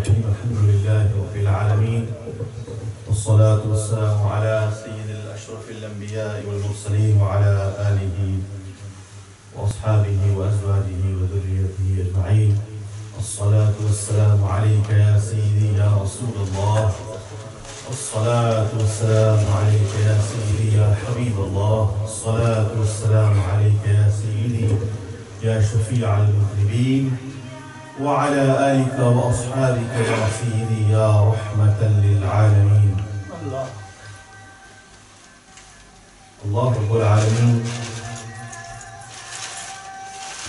الرحيم الحمد لله رب العالمين والصلاة والسلام على سيد الأشرف الأنبياء والمرسلين وعلى آله وأصحابه وأزواجه وذريته أجمعين. الصلاة والسلام عليك يا سيدي يا رسول الله. الصلاة والسلام عليك يا سيدي يا حبيب الله. الصلاة والسلام عليك يا سيدي يا شفيع المذنبين وعلى آلك وأصحابك يا سيدي يا رحمة للعالمين. Allah Rabbul Alameen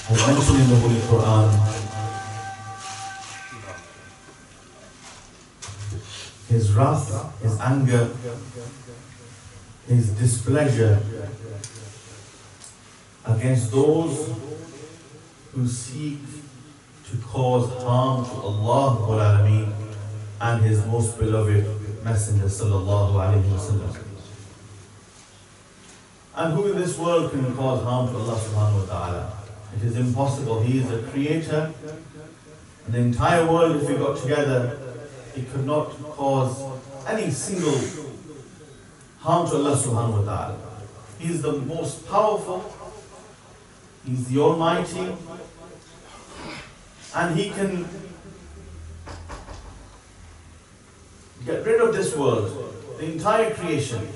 has mentioned in the Holy Quran His wrath, His anger, His displeasure against those who seek to cause harm to Allah Rabbul Alameen and His most beloved Messenger Sallallahu Alaihi Wasallam. And who in this world can cause harm to Allah Subhanahu Wa Ta'ala? It is impossible. He is the creator. And the entire world, if we got together, it could not cause any single harm to Allah Subhanahu Wa Ta'ala. He is the most powerful. He is the Almighty. And He can get rid of this world, the entire creation,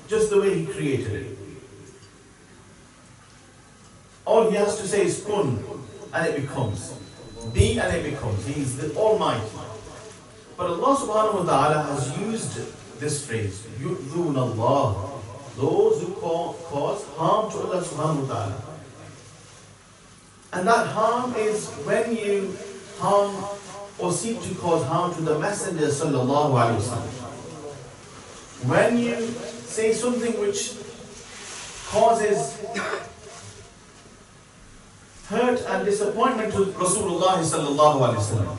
just the way He created it. All He has to say is kun, and it becomes. Be, and it becomes. He is the Almighty. But Allah Subhanahu Wa Ta'ala has used this phrase, yu'dhun Allah, those who cause harm to Allah Subhanahu Wa Ta'ala. And that harm is when you harm or seek to cause harm to the Messenger Sallallahu Alaihi Wasallam. When you say something which causes hurt and disappointment to Rasulullah Sallallahu Alaihi Wasallam,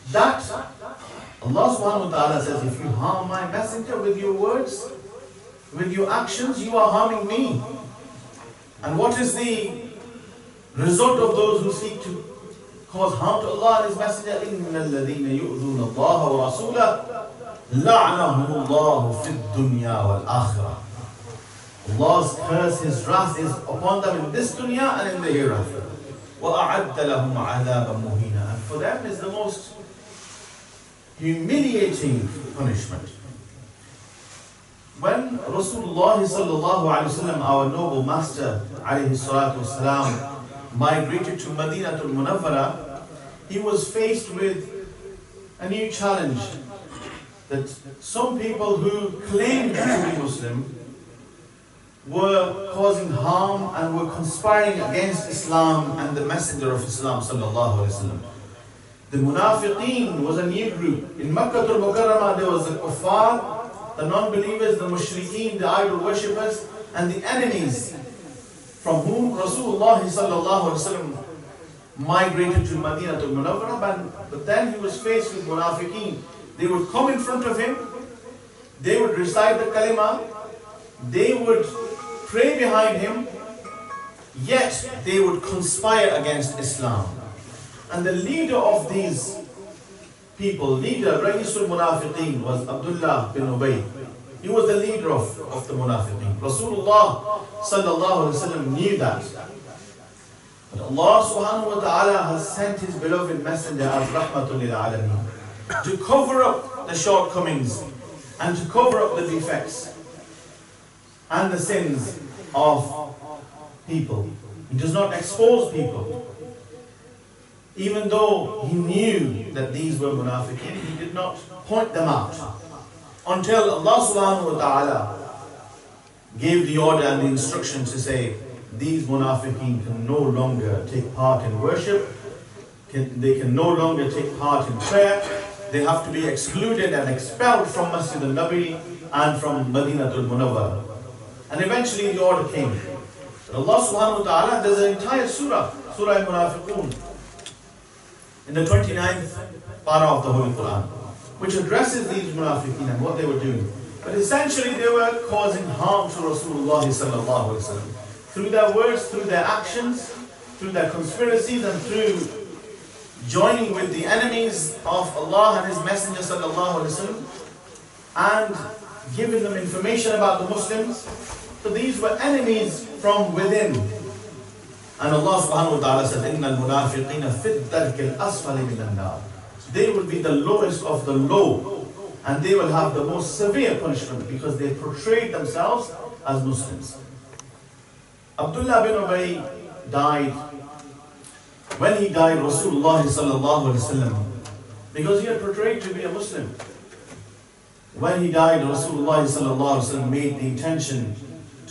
that Allah Subhanahu Wa Ta'ala says, if you harm my Messenger with your words, with your actions, you are harming me. And what is the result of those who seek to cause harm to Allah and His Messenger? إِنَّ الَّذِينَ يُؤْذُونَ اللَّهَ وَرَسُولَهُ لَعْنَهُمُ اللَّهُ فِي الدُّنْيَا وَالْآخِرَةِ. Allah's curse, His wrath is upon them in this dunya and in the hereafter. وَأَعَدَّ لَهُمْ عَذَابًا مُهِينًا. And for them is the most humiliating punishment. When Rasulullah Sallallahu Alaihi Wasallam, our noble master alayhi salatu wasalam, migrated to Madinatul Munawwara, he was faced with a new challenge, that some people who claimed to be Muslim were causing harm and were conspiring against Islam and the Messenger of Islam Sallallahu Alaihi Wasallam. The Munafiqeen was a new group. In Makkah al-Mukarramah there was the Kuffar, the non-believers, the Mushrikeen, the idol worshippers, and the enemies from whom Rasulullah Sallallahu Alaihi Wasallam migrated to Madinah al-Munawwara. But then he was faced with Munafiqeen. They would come in front of him, they would recite the kalima, they would pray behind him, yet they would conspire against Islam. And the leader of these people, Ra'isul Munafiqeen, was Abdullah bin Ubay. He was the leader of the Munafiqeen. Rasulullah Sallallahu Alaihi Wasallam knew that. But Allah Subhanahu Wa Ta'ala has sent His beloved Messenger as Rahmatul Lil Alameen to cover up the shortcomings and to cover up the defects and the sins of people. He does not expose people. Even though He knew that these were Munafiqeen, He did not point them out until Allah Subhanahu Wa Ta'ala gave the order and the instruction to say, these Munafiqeen can no longer take part in worship, they can no longer take part in prayer, they have to be excluded and expelled from Masjid al-Nabi and from Madinatul Munawwara. And eventually the order came. But Allah Subhanahu Wa Ta'ala, there's an entire surah, Surah Munafiqun, in the 29th parah of the Holy Quran, which addresses these Munafiqeen and what they were doing. But essentially they were causing harm to Rasulullah Sallallahu Alaihi Wasallam through their words, through their actions, through their conspiracies, and through joining with the enemies of Allah and His Messenger sallallahu alaihi wasallam and giving them information about the Muslims. So these were enemies from within. And Allah subhanahu wa ta'ala said, إِنَّ الْمُنَافِقِينَ فِي الدَّرْكِ الْأَسْفَلِ مِنَ النَّارِ. They will be the lowest of the low, and they will have the most severe punishment because they portrayed themselves as Muslims. Abdullah bin Ubay died. When he died, Rasulullah sallallahu alaihi wasallam, because he had portrayed to be a Muslim. When he died, Rasulullah sallallahu alaihi wasallam made the intention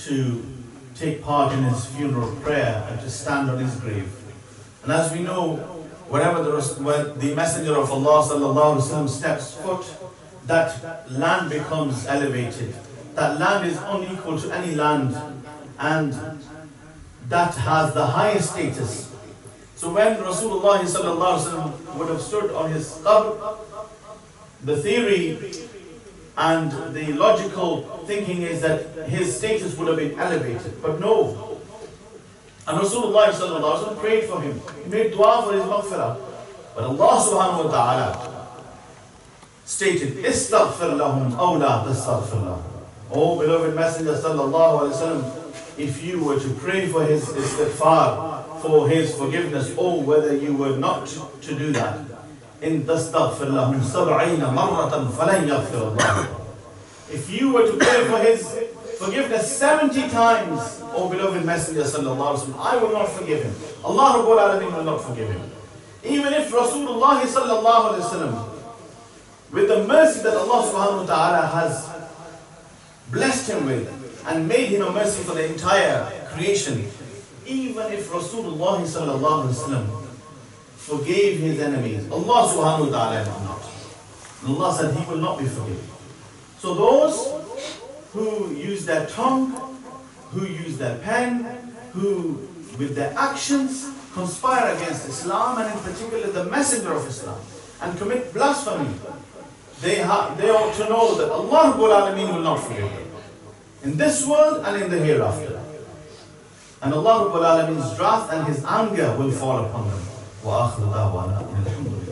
to take part in his funeral prayer and to stand on his grave. And as we know, wherever the Messenger of Allah sallallahu alaihi wasallam steps foot, that land becomes elevated. That land is unequal to any land, and that has the highest status. So when Rasulullah sallallahu alaihi wasallam would have stood on his qabr, the theory and the logical thinking is that his status would have been elevated. But no. And Rasulullah sallallahu alaihi wasallam prayed for him. He made dua for his maghfirah. But Allah subhanahu wa ta'ala stated, Istaghfir lahum aw la tastaghfir lahum. Oh beloved Messenger sallallahu alaihi wasallam, if you were to pray for his istighfar, for his forgiveness, or whether you were not to do that, in tastaghfir lahum 70 marratan falan yaghfir Allah. If you were to pray for his forgiveness 70 times, O beloved Messenger sallallahu alaihi wasallam, I will not forgive him. Allah Rabbul Alameen will not forgive him. Even if Rasulullah sallallahu alaihi wasallam, with the mercy that Allah subhanahu wa ta'ala has blessed him with and made him a mercy for the entire creation, even if Rasulullah sallallahu alaihi wasallam forgave his enemies, Allah subhanahu wa ta'ala will not. And Allah said He will not be forgiven. So those who use their tongue, who use their pen, who with their actions conspire against Islam, and in particular the Messenger of Islam, and commit blasphemy, they ought to know that Allah Rabbul Alameen will not forgive them in this world and in the hereafter. And Allah Rabbul Alameen's wrath and His anger will fall upon them. وآخر دعوانا الحمد لله.